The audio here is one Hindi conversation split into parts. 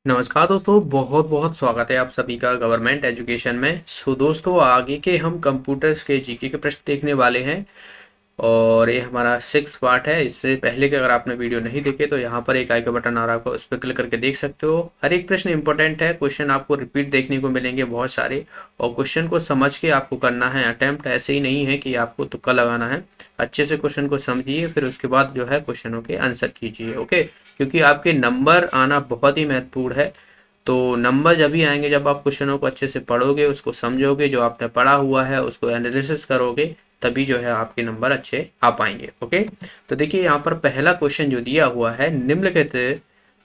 नमस्कार दोस्तों, बहुत बहुत स्वागत है आप सभी का गवर्नमेंट एजुकेशन में। दोस्तों, आगे के हम कंप्यूटर्स के जीके के प्रश्न देखने वाले हैं और ये हमारा 6 पार्ट है। इससे पहले कि अगर आपने वीडियो नहीं देखे तो यहाँ पर एक आई का बटन आ रहा है, आपको उस पर क्लिक करके देख सकते हो। हर एक प्रश्न इंपॉर्टेंट है, क्वेश्चन आपको रिपीट देखने को मिलेंगे बहुत सारे, और क्वेश्चन को समझ के आपको करना है अटेम्प्ट। ऐसे ही नहीं है कि आपको तुक्का लगाना है। अच्छे से क्वेश्चन को समझिए, फिर उसके बाद जो है क्वेश्चनों के आंसर कीजिए। ओके, क्योंकि आपके नंबर आना बहुत ही महत्वपूर्ण है। तो नंबर जब भी आएंगे जब आप क्वेश्चनों को अच्छे से पढ़ोगे, उसको समझोगे, जो आपने पढ़ा हुआ है उसको एनालिसिस करोगे, तभी जो है आपके नंबर अच्छे आ पाएंगे। ओके, तो देखिए यहाँ पर पहला क्वेश्चन जो दिया हुआ है,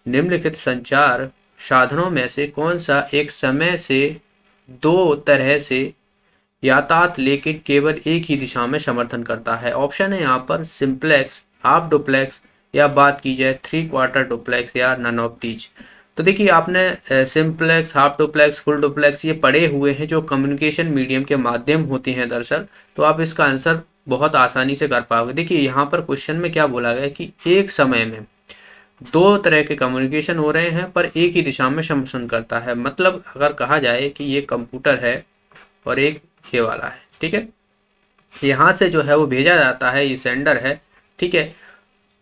निम्नलिखित संचार साधनों में से कौन सा एक समय से दो तरह से यातायात लेकिन केवल एक ही दिशा में समर्थन करता है। ऑप्शन है यहाँ पर सिंप्लेक्स, हाफ डुप्लेक्स, या बात की जाए 3/4 डुप्लेक्स, या नन ऑफ दीज। तो देखिए आपने simplex, half duplex, full duplex ये पढ़े हुए हैं, जो कम्युनिकेशन मीडियम के माध्यम होते हैं दरअसल। तो आप इसका आंसर बहुत आसानी से कर पाओगे। देखिए यहाँ पर क्वेश्चन में क्या बोला गया कि एक समय में दो तरह के कम्युनिकेशन हो रहे हैं पर एक ही दिशा में समर्थन करता है। मतलब अगर कहा जाए कि ये कंप्यूटर है और एक ये वाला है, ठीक है, यहाँ से जो है वो भेजा जाता है, ये सेंडर है, ठीक है।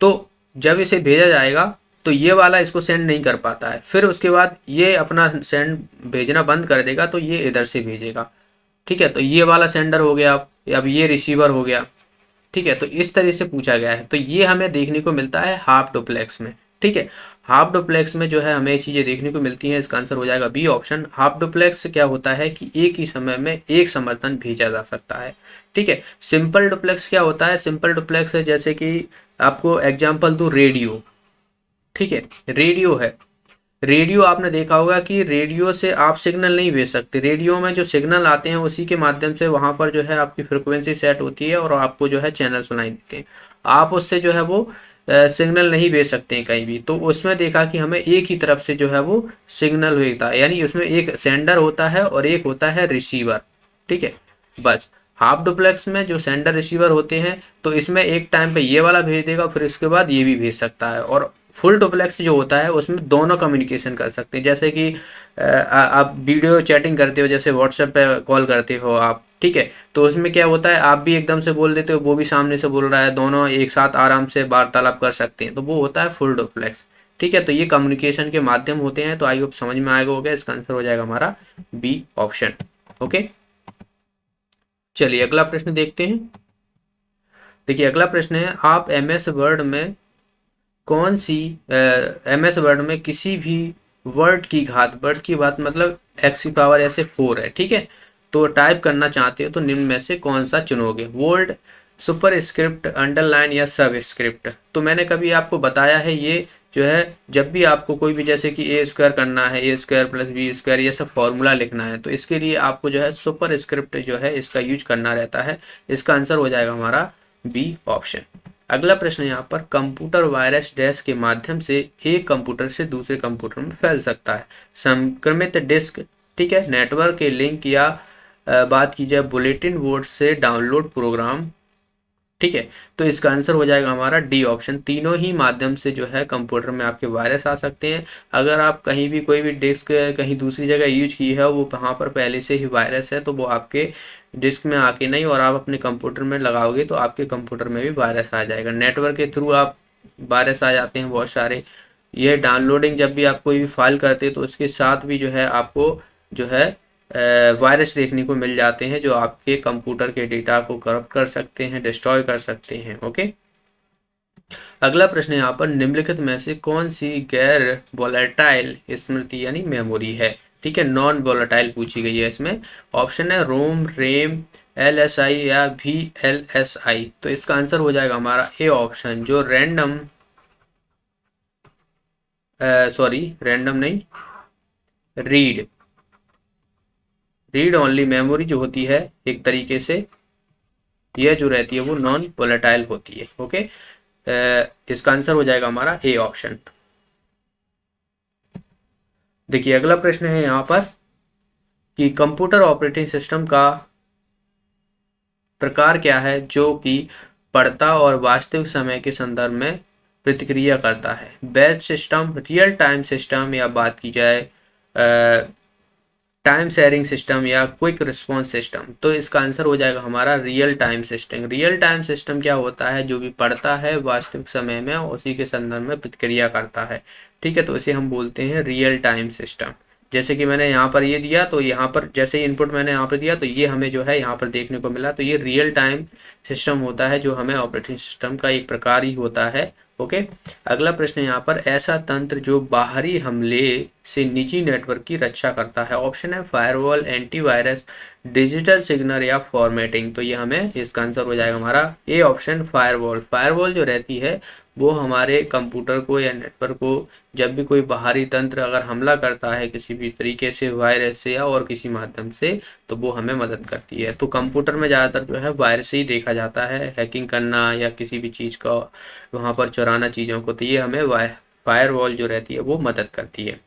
तो जब इसे भेजा जाएगा तो ये वाला इसको सेंड नहीं कर पाता है, फिर उसके बाद ये अपना सेंड भेजना बंद कर देगा, तो ये इधर से भेजेगा, ठीक है। तो ये वाला सेंडर हो गया, अब ये रिसीवर हो गया, ठीक है। तो इस तरह से पूछा गया है, तो ये हमें देखने को मिलता है हाफ डुप्लेक्स में, ठीक है। हाफ डुप्लेक्स में जो है हमें चीज़ें देखने को मिलती हैं। इसका आंसर हो जाएगा बी ऑप्शन। हाफ डुप्लेक्स से क्या होता है कि एक ही समय में एक समर्थन भेजा जा सकता है, ठीक है। सिंपल डुप्लेक्स क्या होता है? सिंपल डुप्लेक्स है, जैसे कि आपको एग्जांपल दूं, रेडियो, ठीक है। रेडियो है, रेडियो आपने देखा होगा कि रेडियो से आप सिग्नल नहीं भेज सकते। रेडियो में जो सिग्नल आते हैं उसी के माध्यम से वहां पर जो है आपकी फ्रिक्वेंसी सेट होती है और आपको जो है चैनल सुनाई देते हैं। आप उससे जो है वो सिग्नल नहीं भेज सकते हैं कहीं भी। तो उसमें देखा कि हमें एक ही तरफ से जो है वो सिग्नल भेजता है, यानी उसमें एक सेंडर होता है और एक होता है रिसीवर, ठीक है। बस हाफ डुप्लेक्स में जो सेंडर रिसीवर होते हैं, तो इसमें एक टाइम पे ये वाला भेज देगा, फिर उसके बाद ये भी भेज सकता है। और फुल डुप्लेक्स जो होता है उसमें दोनों कम्युनिकेशन कर सकते हैं। जैसे कि आप वीडियो चैटिंग करते हो, जैसे व्हाट्सएप पे कॉल करते हो आप, ठीक है। तो उसमें क्या होता है, आप भी एकदम से बोल देते हो, वो भी सामने से बोल रहा है, दोनों एक साथ आराम से वार्तालाप कर सकते हैं, तो वो होता है फुल डुप्लेक्स, ठीक है। तो ये कम्युनिकेशन के माध्यम होते हैं। तो आई होप समझ में आएगा होगा। इसका आंसर हो जाएगा हमारा बी ऑप्शन। ओके, चलिए अगला प्रश्न देखते हैं। देखिए अगला प्रश्न है, आप एमएस वर्ड में कौन सी एमएस वर्ड में किसी भी वर्ड की बात मतलब एक्स की पावर ऐसे 4 है, ठीक है। तो टाइप करना चाहते हो तो निम्न में से कौन सा चुनोगे? बोल्ड, सुपर स्क्रिप्ट, अंडरलाइन, या सब स्क्रिप्ट? तो मैंने कभी आपको बताया है, ये जो है जब भी आपको कोई भी, जैसे कि ए स्क्वायर करना है, ए स्क्वायर प्लस बी स्क्वायर, ये सब फॉर्मूला लिखना है, तो इसके लिए आपको जो है सुपर स्क्रिप्ट जो है इसका यूज करना रहता है। इसका आंसर हो जाएगा हमारा बी ऑप्शन। अगला प्रश्न यहाँ पर, कंप्यूटर वायरस डैश के माध्यम से एक कंप्यूटर से दूसरे कंप्यूटर में फैल सकता है। संक्रमित डिस्क, ठीक है, नेटवर्क के लिंक, या बात की जाए बुलेटिन बोर्ड से डाउनलोड प्रोग्राम, ठीक है। तो इसका आंसर हो जाएगा हमारा डी ऑप्शन। तीनों ही माध्यम से जो है कंप्यूटर में आपके वायरस आ सकते हैं। अगर आप कहीं भी कोई भी डिस्क कहीं दूसरी जगह यूज की है, वो वहाँ पर पहले से ही वायरस है, तो वो आपके डिस्क में आके नहीं, और आप अपने कंप्यूटर में लगाओगे तो आपके कंप्यूटर में भी वायरस आ जाएगा। नेटवर्क के थ्रू आप वायरस आ जाते हैं बहुत सारे। ये डाउनलोडिंग जब भी आप कोई भी फाइल करते हैं तो उसके साथ भी जो है आपको जो है वायरस देखने को मिल जाते हैं, जो आपके कंप्यूटर के डेटा को करप्ट कर सकते हैं, डिस्ट्रॉय कर सकते हैं। ओके, अगला प्रश्न यहाँ पर, निम्नलिखित में से कौन सी गैर वोलेटाइल स्मृति यानी मेमोरी है? ठीक है, नॉन वोलेटाइल पूछी गई है इसमें। ऑप्शन है रोम, रेम, एल एस आई, या वी एल एस आई। तो इसका आंसर हो जाएगा हमारा ए ऑप्शन, जो रैंडम, सॉरी रैंडम नहीं, रीड रीड ओनली मेमोरी जो होती है, एक तरीके से यह जो रहती है वो नॉन वोलेटाइल होती है। ओके, इसका आंसर हो जाएगा हमारा ए ऑप्शन। देखिए अगला प्रश्न है यहाँ पर कि कंप्यूटर ऑपरेटिंग सिस्टम का प्रकार क्या है जो कि पढ़ता और वास्तविक समय के संदर्भ में प्रतिक्रिया करता है? Batch system, real time system, या बात की जाए टाइम शेयरिंग सिस्टम, या क्विक रिस्पॉन्स सिस्टम? तो इसका आंसर हो जाएगा हमारा real time system. Real time system क्या होता है? जो भी पढ़ता है वास्तविक समय में उसी के संदर्भ में प्रतिक्रिया करता है। ठीक है, तो इसे हम बोलते हैं रियल टाइम सिस्टम। जैसे कि मैंने यहाँ पर ये दिया, तो यहाँ पर जैसे इनपुट मैंने यहाँ पर दिया, तो ये हमें जो है यहाँ पर देखने को मिला। तो ये रियल टाइम सिस्टम होता है, जो हमें ऑपरेटिंग सिस्टम का एक प्रकार ही होता है। ओके, अगला प्रश्न यहाँ पर, ऐसा तंत्र जो बाहरी हमले से निजी नेटवर्क की रक्षा करता है? ऑप्शन है फायरवॉल, एंटीवायरस, डिजिटल सिग्नल, या फॉर्मेटिंग। तो ये हमें इसका आंसर हो जाएगा हमारा ए ऑप्शन, फायरवॉल। फायरवॉल जो रहती है वो हमारे कंप्यूटर को या नेटवर्क को जब भी कोई बाहरी तंत्र अगर हमला करता है किसी भी तरीके से, वायरस से या और किसी माध्यम से, तो वो हमें मदद करती है। तो कंप्यूटर में ज़्यादातर जो है वायरस ही देखा जाता है, हैकिंग करना या किसी भी चीज़ का वहाँ पर चुराना चीज़ों को, तो ये हमें फायरवॉल जो रहती है वो मदद करती है।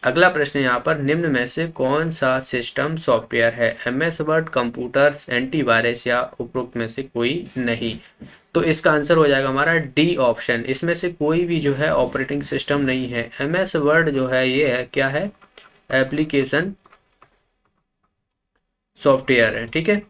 अगला प्रश्न यहाँ पर, निम्न में से कौन सा सिस्टम सॉफ्टवेयर है? MS वर्ड, कंप्यूटर, एंटीवायरस, या उपरोक्त में से कोई नहीं? तो इसका आंसर हो जाएगा हमारा डी ऑप्शन। इसमें से कोई भी जो है ऑपरेटिंग सिस्टम नहीं है। MS वर्ड जो है ये है, क्या है? एप्लीकेशन सॉफ्टवेयर है। ठीक है,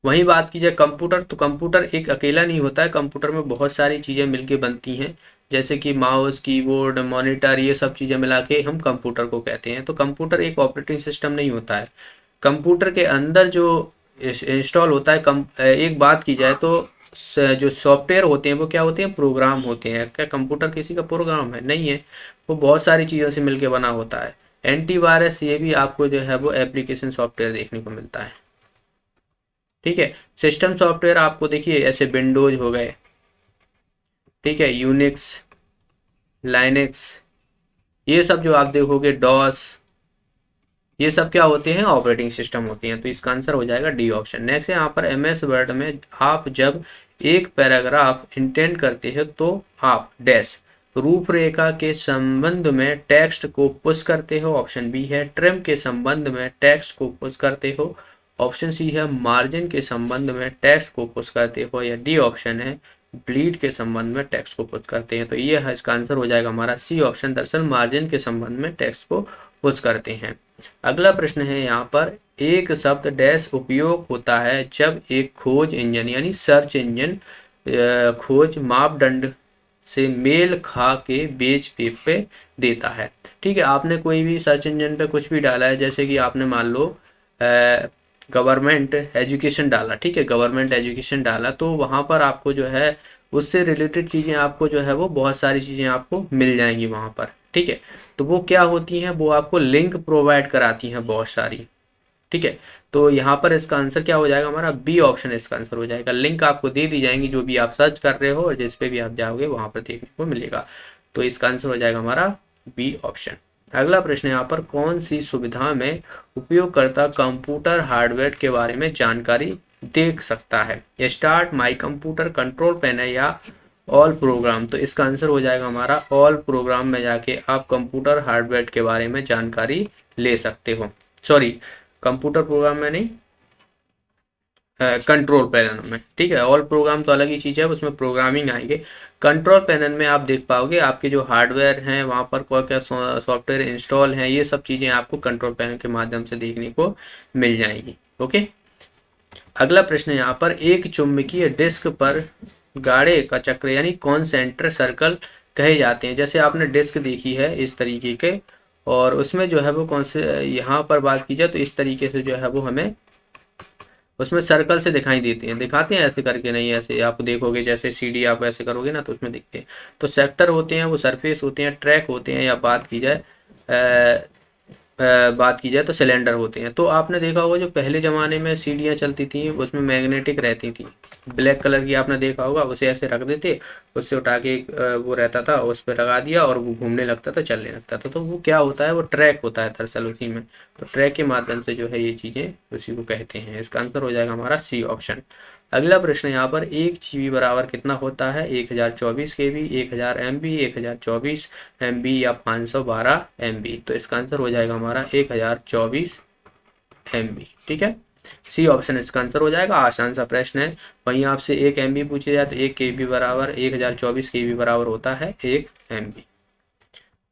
वहीं बात की जाए कंप्यूटर, तो कंप्यूटर एक अकेला नहीं होता है। कंप्यूटर में बहुत सारी चीज़ें मिलके बनती हैं, जैसे कि माउस, कीबोर्ड, मॉनिटर, ये सब चीज़ें मिला के हम कंप्यूटर को कहते हैं। तो कंप्यूटर एक ऑपरेटिंग सिस्टम नहीं होता है। कंप्यूटर के अंदर जो इंस्टॉल होता है, एक बात की जाए तो जो सॉफ्टवेयर होते हैं वो क्या होते हैं? प्रोग्राम होते हैं। क्या कंप्यूटर किसी का प्रोग्राम है? नहीं है, वो बहुत सारी चीज़ों से मिलके बना होता है। एंटीवायरस ये भी आपको जो है वो एप्लीकेशन सॉफ्टवेयर देखने को मिलता है। ठीक है, सिस्टम सॉफ्टवेयर आपको देखिए ऐसे विंडोज हो गए, ठीक है, यूनिक्स, लाइनेक्स, ये सब जो आप देखोगे, डॉस, ये सब क्या होते हैं? ऑपरेटिंग सिस्टम होते हैं। तो इसका आंसर हो जाएगा डी ऑप्शन। नेक्स्ट है यहाँ पर, MS वर्ड में आप जब एक पैराग्राफ इंटेंड करते हैं तो आप डैश रूपरेखा के संबंध में टेक्स्ट को पुश करते हो। ऑप्शन बी है ट्रिम के संबंध में टेक्स्ट को पुश करते हो। ऑप्शन सी है मार्जिन के संबंध में टेक्स्ट को पुश करते हो। या डी ऑप्शन है ब्लीड के संबंध में टेक्स्ट को पुश करते हैं। तो ये है, इसका आंसर हो जाएगा हमारा सी ऑप्शन। दरअसल मार्जिन के संबंध में टेक्स्ट को पुश करते हैं। अगला प्रश्न है यहाँ पर, एक शब्द डैश उपयोग होता है जब एक खोज इंजन यानी सर्च इंजन खोज मापदंड से मेल खा के पेज पे देता है। ठीक है, आपने कोई भी सर्च इंजन पे कुछ भी डाला है, जैसे कि आपने मान लो गवर्नमेंट एजुकेशन डाला, ठीक है, गवर्नमेंट एजुकेशन डाला, तो वहाँ पर आपको जो है उससे रिलेटेड चीज़ें आपको जो है वो बहुत सारी चीज़ें आपको मिल जाएंगी वहाँ पर। ठीक है, तो वो क्या होती हैं? वो आपको लिंक प्रोवाइड कराती हैं बहुत सारी। ठीक है, तो यहाँ पर इसका आंसर क्या हो जाएगा हमारा? बी ऑप्शन इसका आंसर हो जाएगा। लिंक आपको दे दी जाएंगी जो भी आप सर्च कर रहे हो, और जिस पे भी आप जाओगे वहाँ पर देखने को मिलेगा। तो इसका आंसर हो जाएगा हमारा बी ऑप्शन। अगला प्रश्न यहाँ पर, कौन सी सुविधा में उपयोगकर्ता कंप्यूटर हार्डवेयर के बारे में जानकारी देख सकता है? Start, my computer, control panel, या ऑल प्रोग्राम? तो इसका आंसर हो जाएगा हमारा ऑल प्रोग्राम में जाके आप कंप्यूटर हार्डवेयर के बारे में जानकारी ले सकते हो। सॉरी, कंप्यूटर प्रोग्राम में नहीं, कंट्रोल पैनल में। ठीक है, ऑल प्रोग्राम तो अलग ही चीज़ है, उसमें प्रोग्रामिंग आएंगे। कंट्रोल पैनल में आप देख पाओगे आपके जो हार्डवेयर हैं वहाँ पर क्या क्या सॉफ्टवेयर इंस्टॉल हैं, ये सब चीज़ें आपको कंट्रोल पैनल के माध्यम से देखने को मिल जाएगी। ओके, अगला प्रश्न यहाँ पर, एक चुंबकीय डिस्क पर गाड़े का चक्र यानी कॉन्सेंट्रिक सर्कल कहे जाते हैं। जैसे आपने डिस्क देखी है इस तरीके के, और उसमें जो है वो कौन से, यहाँ पर बात की जाए तो इस तरीके से जो है वो हमें उसमें सर्कल से दिखाई देते हैं, दिखाते हैं ऐसे करके, नहीं ऐसे आप देखोगे जैसे सीडी आप ऐसे करोगे ना तो उसमें दिखते हैं। तो सेक्टर होते हैं, वो सरफेस होते हैं, ट्रैक होते हैं, या बात की जाए तो सिलेंडर होते हैं। तो आपने देखा होगा जो पहले ज़माने में सीढ़ियाँ चलती थी उसमें मैग्नेटिक रहती थी, ब्लैक कलर की, आपने देखा होगा, उसे ऐसे रख देते, उससे उठा के वो रहता था, उस पर लगा दिया और वो घूमने लगता था, चलने लगता था। तो वो क्या होता है? वो ट्रैक होता है दरअसल उसी में। तो ट्रैक के माध्यम से जो है ये चीज़ें उसी को कहते हैं। इसका आंसर हो जाएगा हमारा सी ऑप्शन। अगला प्रश्न यहाँ पर, 1 GB बराबर कितना होता है? 1024 KB, 1000 MB, 1024 MB, या 512 MB? तो इसका आंसर हो जाएगा हमारा 1024 MB। ठीक है, सी ऑप्शन इसका आंसर हो जाएगा। आसान सा प्रश्न है। वहीं आपसे 1 MB पूछे जाए तो 1 KB बराबर 1024 KB बराबर होता है 1 MB।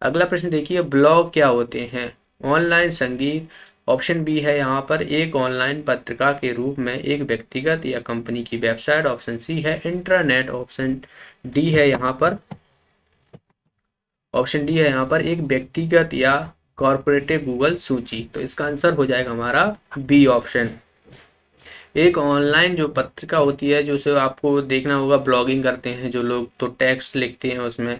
अगला प्रश्न देखिए, ब्लॉग क्या होते हैं? ऑनलाइन संगीत। ऑप्शन बी है यहाँ पर एक ऑनलाइन पत्रिका के रूप में एक व्यक्तिगत या कंपनी की वेबसाइट। ऑप्शन सी है इंटरनेट। ऑप्शन डी है यहाँ पर ऑप्शन डी है यहाँ पर एक व्यक्तिगत या कॉर्पोरेटिव गूगल सूची। तो इसका आंसर हो जाएगा हमारा बी ऑप्शन। एक ऑनलाइन जो पत्रिका होती है, जो से आपको देखना होगा, ब्लॉगिंग करते हैं जो लोग, तो टेक्स्ट लिखते हैं उसमें,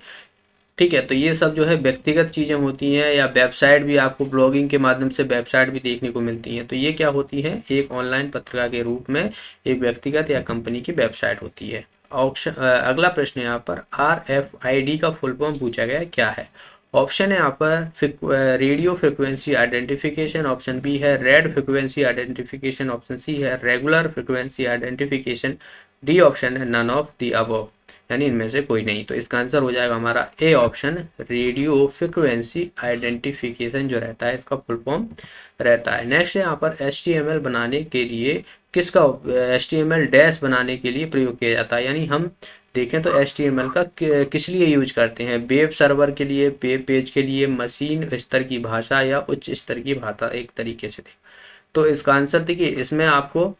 ठीक है। तो ये सब जो है व्यक्तिगत चीज़ें होती हैं, या वेबसाइट भी आपको ब्लॉगिंग के माध्यम से वेबसाइट भी देखने को मिलती हैं। तो ये क्या होती है? एक ऑनलाइन पत्रिका के रूप में एक व्यक्तिगत या कंपनी की वेबसाइट होती है। ऑप्शन अगला प्रश्न यहाँ पर RFID का फुल फॉर्म पूछा गया है, क्या है? ऑप्शन है यहाँ पर radio frequency identification. Option B है red frequency identification. Option C है regular frequency identification. D option है नन ऑफ द अबव, यानी इनमें से कोई नहीं। तो इसका आंसर हो जाएगा हमारा A option, radio frequency identification जो रहता है इसका फुल फॉर्म रहता है। नेक्स्ट है यहाँ पर HTML बनाने के लिए किसका HTML डैश बनाने के लिए प्रयोग किया जाता है? यानी हम देखें तो HTML का किस लिए यूज करते हैं? वेब सर्वर के लिए, वेब पेज के लिए, मशीन स्तर की भाषा या उच्च स्तर की भाषा, एक तरीके से देखें तो इसका आंसर देखिए, इसमें आपको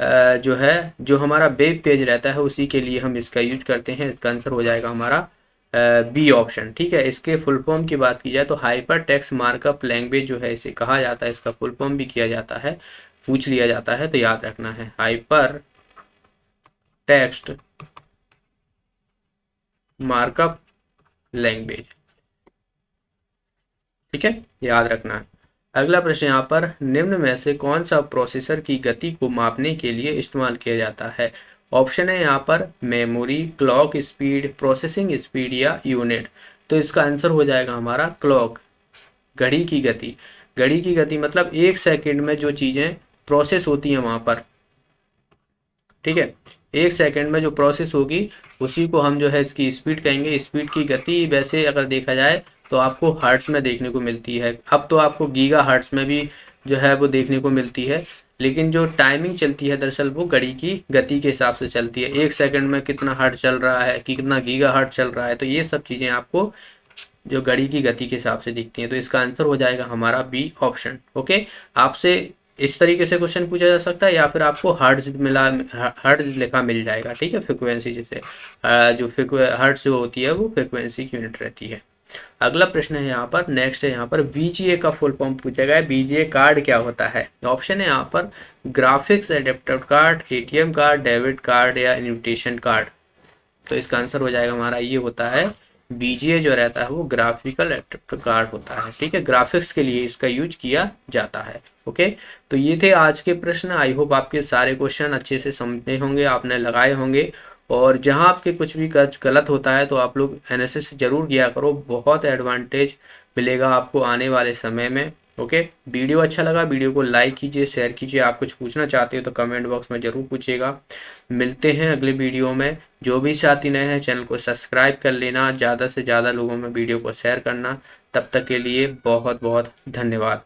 जो है, जो हमारा वेब पेज रहता है उसी के लिए हम इसका यूज करते हैं। इसका आंसर हो जाएगा हमारा बी ऑप्शन, ठीक है। इसके फुल फॉर्म की बात की जाए तो हाइपर टेक्स्ट मार्कअप लैंग्वेज जो है इसे कहा जाता है, इसका फुल फॉर्म भी किया जाता है, पूछ लिया जाता है, तो याद रखना है हाइपर टेक्स्ट मार्कअप लैंग्वेज, ठीक है, याद रखना है। अगला प्रश्न यहाँ पर, निम्न में से कौन सा प्रोसेसर की गति को मापने के लिए इस्तेमाल किया जाता है? ऑप्शन है यहाँ पर memory, clock speed, processing speed या यूनिट। तो इसका आंसर हो जाएगा हमारा क्लॉक, घड़ी की गति। घड़ी की गति मतलब 1 सेकंड में जो चीज़ें प्रोसेस होती हैं वहाँ पर, ठीक है, 1 सेकंड में जो प्रोसेस होगी उसी को हम जो है इसकी स्पीड कहेंगे। स्पीड की गति वैसे अगर देखा जाए तो आपको हर्ट्ज में देखने को मिलती है। अब तो आपको गीगा हर्ट्ज में भी जो है वो देखने को मिलती है, लेकिन जो टाइमिंग चलती है दरअसल वो घड़ी की गति के हिसाब से चलती है। 1 सेकंड में कितना हर्ट्ज चल रहा है, कितना गीगा हर्ट्ज चल रहा है, तो ये सब चीज़ें आपको जो घड़ी की गति के हिसाब से दिखती हैं। तो इसका आंसर हो जाएगा हमारा बी ऑप्शन। ओके, आपसे इस तरीके से क्वेश्चन पूछा जा सकता है, या फिर आपको हर्ट्ज लिखा मिल जाएगा, ठीक है, फ्रिक्वेंसी जैसे जो हर्ट्ज जो होती है वो फ्रिक्वेंसी की यूनिट रहती है। अगला प्रश्न है यहाँ पर, नेक्स्ट है यहाँ पर VGA का फुल फॉर्म पूछा गया है। VGA कार्ड क्या होता है? ऑप्शन है यहाँ पर graphics adapter card, ATM card, debit card या इन्विटेशन कार्ड। तो इसका आंसर हो जाएगा हमारा, ये होता है VGA जो रहता है वो ग्राफिकल एडेप्टर कार्ड होता है, ठीक है, ग्राफिक्स के लिए इसका यूज किया जाता है। ओके, तो ये थे आज के प्रश्न। आई होप आपके सारे क्वेश्चन अच्छे से समझे होंगे, आपने लगाए होंगे, और जहां आपके कुछ भी गलत होता है तो आप लोग एनालिसिस जरूर किया करो, बहुत एडवांटेज मिलेगा आपको आने वाले समय में। ओके, वीडियो अच्छा लगा, वीडियो को लाइक कीजिए, शेयर कीजिए। आप कुछ पूछना चाहते हो तो कमेंट बॉक्स में जरूर पूछिएगा। मिलते हैं अगले वीडियो में। जो भी साथी नए हैं चैनल को सब्सक्राइब कर लेना, ज़्यादा से ज़्यादा लोगों में वीडियो को शेयर करना। तब तक के लिए बहुत बहुत धन्यवाद।